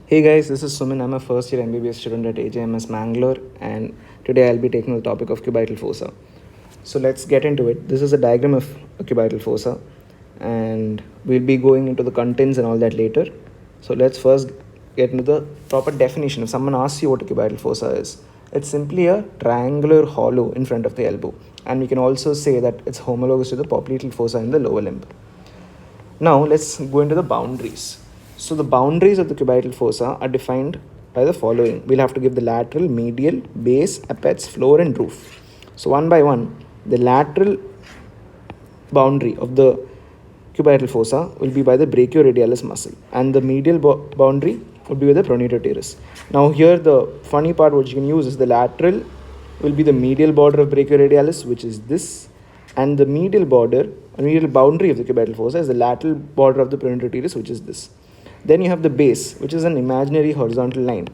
Hey guys, this is Sumin. I'm a first year MBBS student at AJMS Mangalore, and today I'll be taking the topic of cubital fossa. So let's get into it. This is a diagram of a cubital fossa, and we'll be going into the contents and all that later. So let's first get into the proper definition. If someone asks you what a cubital fossa is, it's simply a triangular hollow in front of the elbow, and we can also say that it's homologous to the popliteal fossa in the lower limb. Now let's go into the boundaries. So the boundaries of the cubital fossa are defined by the following. We'll have to give the lateral, medial, base, apex, floor and roof. So one by one, the lateral boundary of the cubital fossa will be by the brachioradialis muscle, and the medial boundary would be with the pronator teres. Now here the funny part which you can use is the lateral will be the medial border of brachioradialis, which is this, and the medial boundary of the cubital fossa is the lateral border of the pronator teres, which is this. Then you have the base, which is an imaginary horizontal line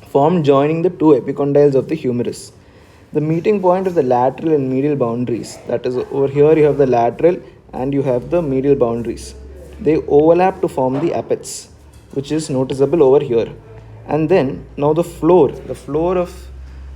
formed joining the two epicondyles of the humerus. The meeting point of the lateral and medial boundaries, that is over here you have the lateral and you have the medial boundaries. They overlap to form the apex, which is noticeable over here. And then now the floor of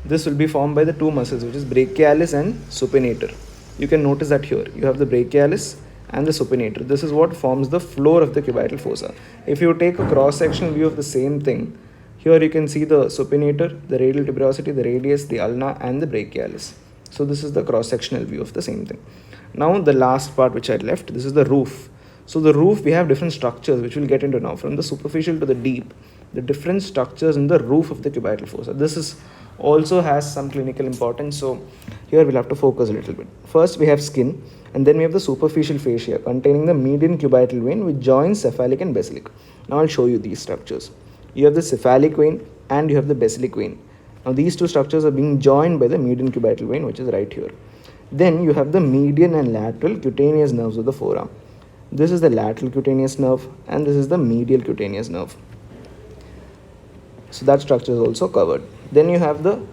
this will be formed by the two muscles, which is brachialis and supinator. You can notice that here you have the brachialis and the supinator. This is what forms the floor of the cubital fossa. If you take a cross-sectional view of the same thing, here you can see the supinator, the radial tuberosity, the radius, the ulna and the brachialis. So this is the cross-sectional view of the same thing. Now the last part which I left, this is the roof. So the roof, we have different structures which we'll get into now, from the superficial to the deep, the different structures in the roof of the cubital fossa. This is also has some clinical importance, so here we'll have to focus a little bit. First we have skin, and then we have the superficial fascia containing the median cubital vein which joins cephalic and basilic. Now I'll show you these structures. You have the cephalic vein and you have the basilic vein. Now these two structures are being joined by the median cubital vein, which is right here. Then you have the median and lateral cutaneous nerves of the forearm. This is the lateral cutaneous nerve and this is the medial cutaneous nerve. So that structure is also covered. Then you have the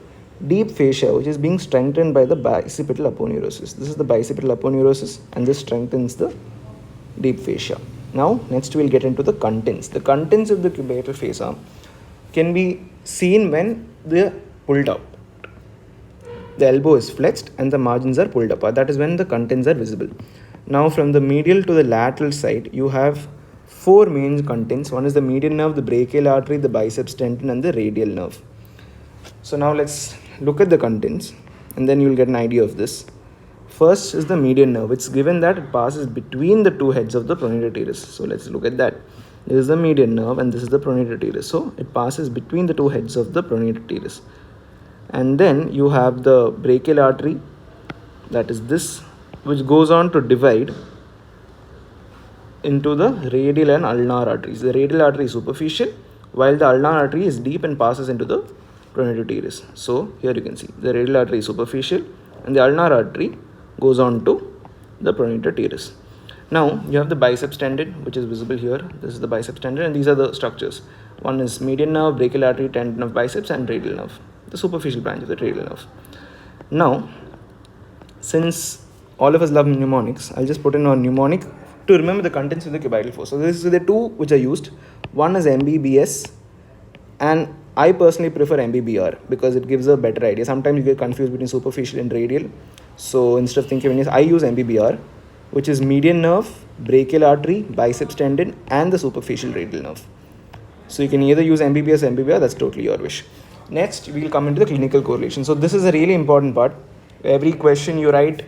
deep fascia, which is being strengthened by the bicipital aponeurosis. This is the bicipital aponeurosis and this strengthens the deep fascia. Now next we'll get into the contents. The contents of the cubital fossa can be seen when they are pulled up. The elbow is flexed and the margins are pulled apart. That is when the contents are visible. Now from the medial to the lateral side, you have four main contents. One is the median nerve, the brachial artery, the biceps tendon and the radial nerve. So now let's look at the contents and then you'll get an idea of this. First is the median nerve. It's given that it passes between the two heads of the pronator teres. So let's look at that. This is the median nerve and this is the pronator teres. So it passes between the two heads of the pronator teres. And then you have the brachial artery, that is this, which goes on to divide into the radial and ulnar arteries. The radial artery is superficial while the ulnar artery is deep and passes into the pronator teres. So here you can see the radial artery is superficial and the ulnar artery goes on to the pronator teres. Now you have the biceps tendon, which is visible here. This is the biceps tendon and these are the structures. One is median nerve, brachial artery, tendon of biceps and radial nerve, the superficial branch of the radial nerve. Now since all of us love mnemonics, I'll just put in a mnemonic to remember the contents of the cubital fossa. So this is the two which are used. One is MBBS and I personally prefer MBBR because it gives a better idea. Sometimes you get confused between superficial and radial. So instead of thinking, I use MBBR, which is median nerve, brachial artery, biceps tendon and the superficial radial nerve. So you can either use MBBS or MBBR, that's totally your wish. Next, we will come into the clinical correlation. So this is a really important part. Every question you write,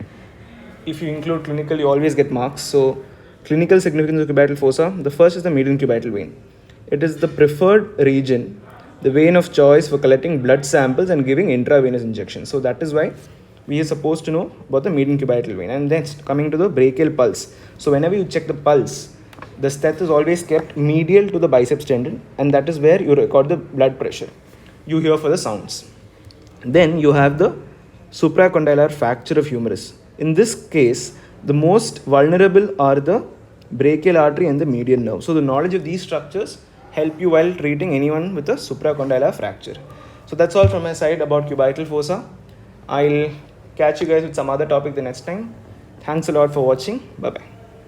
if you include clinical, you always get marks. So clinical significance of cubital fossa, the first is the median cubital vein. It is the preferred region, the vein of choice for collecting blood samples and giving intravenous injections. So that is why we are supposed to know about the median cubital vein. And next, coming to the brachial pulse. So whenever you check the pulse, the steth is always kept medial to the biceps tendon, and that is where you record the blood pressure. You hear for the sounds. Then you have the supracondylar fracture of humerus. In this case, the most vulnerable are the brachial artery and the median nerve. So the knowledge of these structures help you while treating anyone with a supracondylar fracture. So that's all from my side about cubital fossa. I'll catch you guys with some other topic the next time. Thanks a lot for watching. Bye-bye.